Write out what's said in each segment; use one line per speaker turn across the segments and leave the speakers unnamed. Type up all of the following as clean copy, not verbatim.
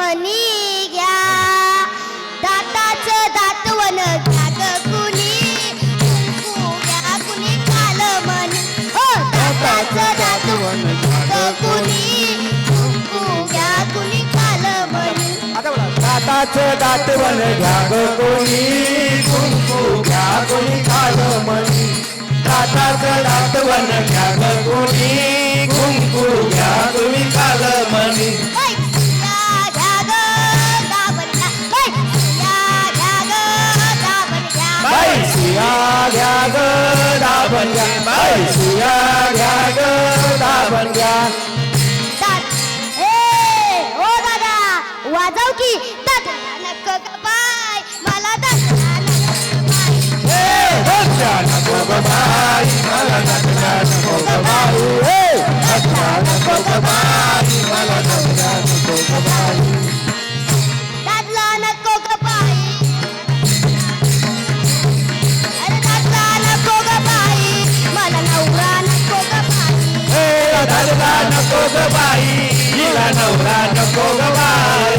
मनी घ्या दाताचं दातवन घ्या ग कुणी कुंकू घ्या कुणी काल मनी हो दाताचं दातवन घ्या ग कुणी कुंकू घ्या कुणी काल मनी
दाताचं दातवन घ्या ग कोणी कुंकू घ्या कोणी काल मणी दाताचं दातवन घ्या ग कोणी कुंकू घ्या कोणी काल मणी
सिया घ्या ग दाबण घ्या
बाई सिया घ्या ग दाबण घ्या
ओ दादा वाजव की दादा नको ग बाय मला दादा
नको ग बाई मला दादा नको ग बाई नको ग बाई मला दादा नको ग बाई
दादला नको ग बाई अरे दादला नको ग बाई मला नवरा नको ग बाई
दादला नको ग बाई हिला नवरा नको ग बाई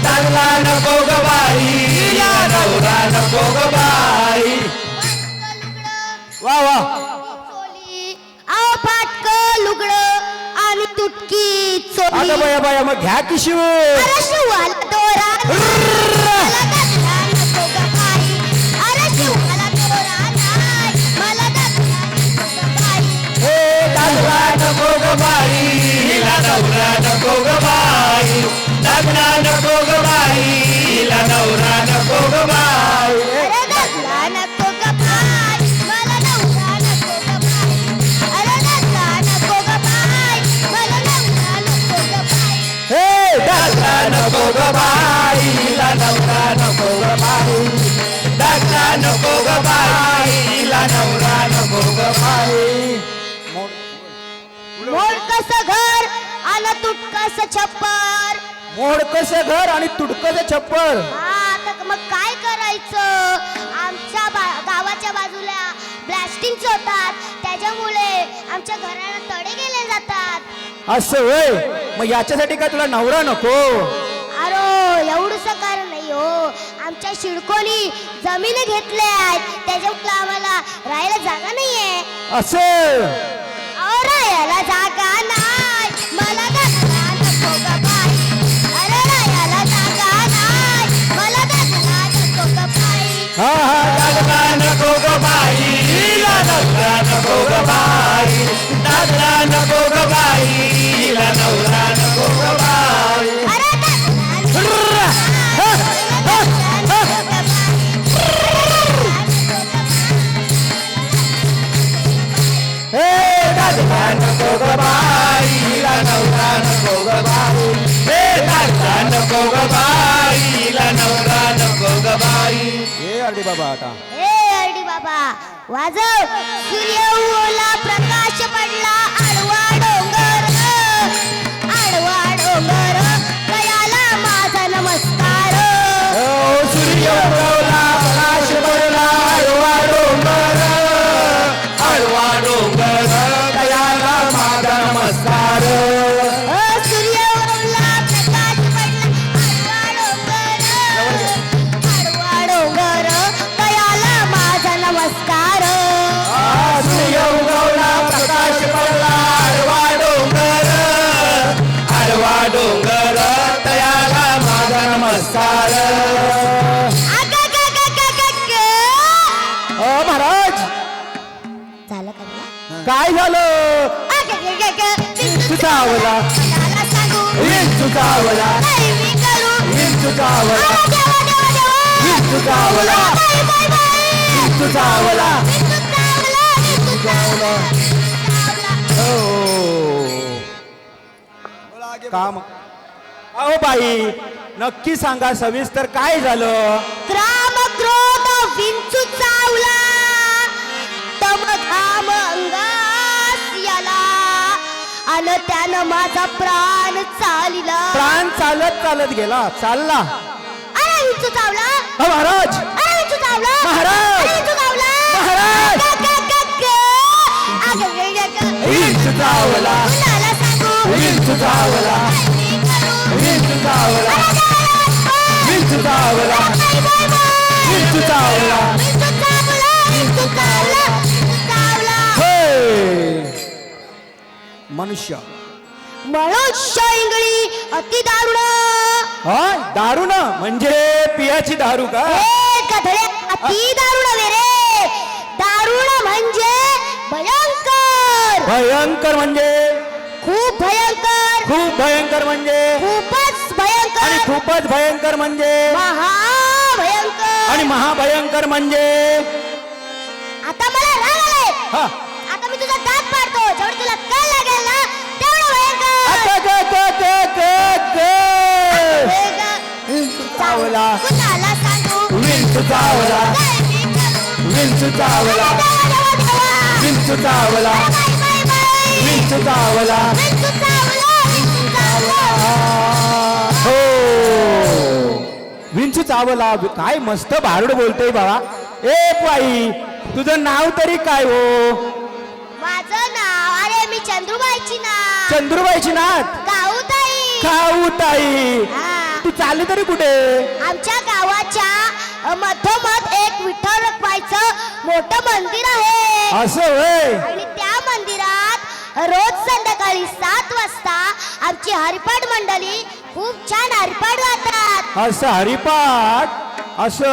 दादला नको ग बाई हिला नवरा नको ग बाई वा वा
आओ फाटक लुगडं आणि तुटकी चोली
अगं बया बया मग घ्या की शिव
अरे शिवाला दोरा मला दादला नको ग बाई अरे शिवाला दोरा नाही मला दादला नको ग बाई
दादला नको ग बाई हिला नवरा नको ग बाई दादला नको ग बाई हिला नवरा नको ग बाई
अरे दादला नको ग बाई मला नवरा नको ग बाई अरे दादला नको ग बाई मला नवरा नको ग बाई
हे दादला नको ग बाई हिला नवरा नको ग बाई दादला नको ग बाई हिला नवरा नको ग बाई
मोडकस घर आलं तुटकस छप्पर
मोडकस घर आणि तुडकस छप्पर
हा तर मग काय करायचं आमच्या गावाच्या बाजूला ब्लास्टिंग होतात त्याच्यामुळे आमच्या घराला तडे गेले जातात
असं होय मग याच्यासाठी काय तुला नवरा नको
अरे एवढंच कारण नाही हो आमच्या शिडकोनी जमिनी घेतल्या आहेत त्याच्यामुळे आम्हाला राहायला जागा नाहीये
असं
राहायला जागा नाही मला दादला नको ग बाई अरे राहायला जागा नाही मला दादला नको ग बाई
हा हा दादला नको ग बाई हिला नवरा नको ग बाई दादला नको ग बाई हिला नवरा नको ग बाई
अरे दादला नको ग
हे दादला नको ग बाई हिला नवरा नको ग बाई हे दादला नको ग बाई हिला नवरा नको ग बाई हे अरे बाबा आता
ए अरडी बाबा वाजव सूर्य उगवला प्रकाश पडला आडवा डोंगर कयाला माझा नमस्कार
सूर्य उगवला प्रकाश पडला आडवा डोंगर दयाला माझा नमस्कार
सूर्य उगवला प्रकाश पडला आडवा डोंगर कयाला माझा नमस्कार
सूर्य उगवला प्रकाश पडला आडवा डोंगर दयाला माझा नमस्कार महाराज
झालं का तुला?
काय झालं विंचू चावला विंचू चावला विंचू चावला विंचू चावला विंचू चावला विंचू चावला काम अहो बाई नक्की सांगा सविस्तर काय झालं
क्राम क्रोध विंचू चावला तम घाम अंगास याला अन त्यानं माझा प्राण चालिला
प्राण चालत चालत गेला चालला
अरे विंचू चावला
महाराज
अरे विंचू चावला
महाराज!
अरे विंचू चावला
महाराज! विंचू चावला
कुणाला सांगू
विंचू चावला
काय मी करू?
विंचू चावला विंचू चावला
बाय बाय बाय
विंचू चावला
विंचू चावला विंचू चावला विंचू चावला
हे मनुष्य
मनुष्य इंगळी अति दारुण
हा दारू ना म्हणजे पियाची दारू का
हे गधड्या अति दारुण रे दारुण म्हणजे भयंकर
भयंकर म्हणजे
खूप भयंकर
खूप भयंकर म्हणजे
खूपच
आणि
भयंकर
खूपच भयंकर म्हणजे
महाभयंकर
आणि महाभयंकर म्हणजे
आता मला राग आलाय
हा
आता मी तुझा दात पाडतो जेवढं तुला कळ लागेल ना तेवढं भयंकर
आता
हे ग-
चावला
कुणाला सांगू
विंचू चावला
काय मी करू?
विंचू चावला
देवा, देवा, देवा.
विंचू चावला
बाय, बाय, बाय.
विंचू चावला
विंचू चावला, विंचू चावला.
हो विंचू चावला काय मस्त भारुड बोलतोय बाबा ए बाई तुझं नाव तरी काय हो
माझं नाव अरे मी चंद्रुबाईची नाव
चंद्रुबाईची नात
गाऊताई
खाऊ ताई
हा.
तू चालली तरी कुठे
आमच्या गावाच्या मधोमध एक विठ्ठल रखुमाईचं मोठं मंदिर आहे
असं होय
आणि त्या मंदिरात रोज संध्याकाळी 7 वाजता आमची हरिपाठ मंडळी खूप छान हरिपाठ गातात
असं हरिपाठ असं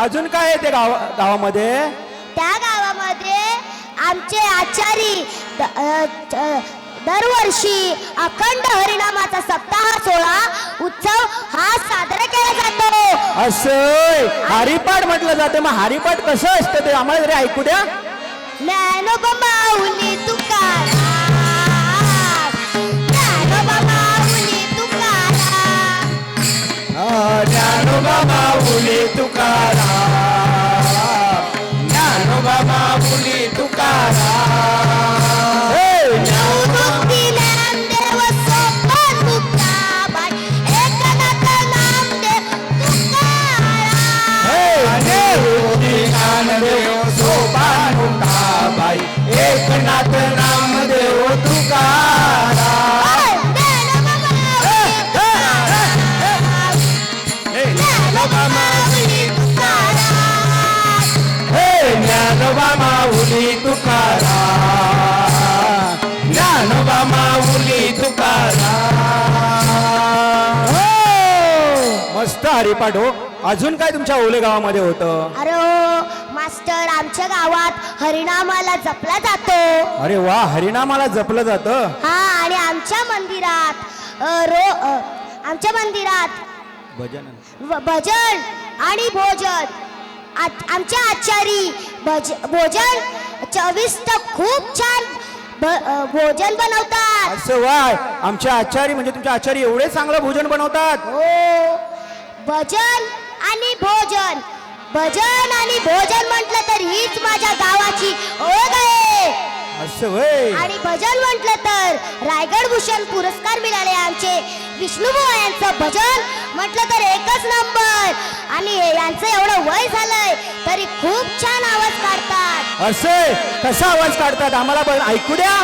अजून काय आहे ते गावामध्ये
त्या गावामध्ये आमचे आचारी दरवर्षी अखंड हरिनामाचा सप्ताह सोहळा उत्सव हा साजरा केला जातो
असं हरिपाठ म्हटलं जातं मग हरिपाठ कसं असतं ते आम्हाला जरी ऐकू द्या
ज्ञानोबा माऊली तुकाराम ज्ञानोबा माऊली तुकाराम
ज्ञानोबा माऊली तुकाराम ज्ञानोबा माऊली तुकाराम
मुक्ती नामदेव सोपान मुक्ताबाई एकनाथ नामदेव
ज्ञानदेव सोपान मुक्ताबाई एकनाथ नामदेव तुकाराम
ज्ञानोबा माऊली तुकाराम
हे ज्ञानोबा माऊली तुकाराम ज्ञानोबा माऊली तुकाराम मस्त हरिपाठ हो अजून काय तुमच्या ओले गावामध्ये होतं
अरे हो मास्टर आमच्या गावात हरिनामाला जपला जातो
अरे वा हरिनामाला जपलं जातं
हा आणि आमच्या मंदिरात आमच्या मंदिरात
भजन
भजन आणि भोजन आमच्या आचारी भोजन चविष्ट खूप छान भोजन बनवतात
असं वाय आमच्या आचारी म्हणजे तुमच्या आचारी एवढे चांगलं भोजन बनवतात
हो भजन आणि भोजन भजन आणि भोजन म्हटलं तर हीच माझ्या गावाची ओळख आहे
असं वय
आणि भजन म्हटलं तर रायगड भूषण पुरस्कार मिळाले आमचे विष्णुबुवा यांचं भजन म्हटलं तर एकच नंबर आणि यांचं एवढं वय झालंय तरी खूप छान आवाज काढतात
असे कसा आवाज काढतात आम्हाला पण ऐकू द्या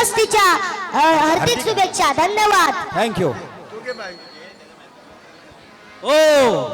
जन्मष्टीच्या हार्दिक शुभेच्छा. धन्यवाद.
थँक्यू. ओ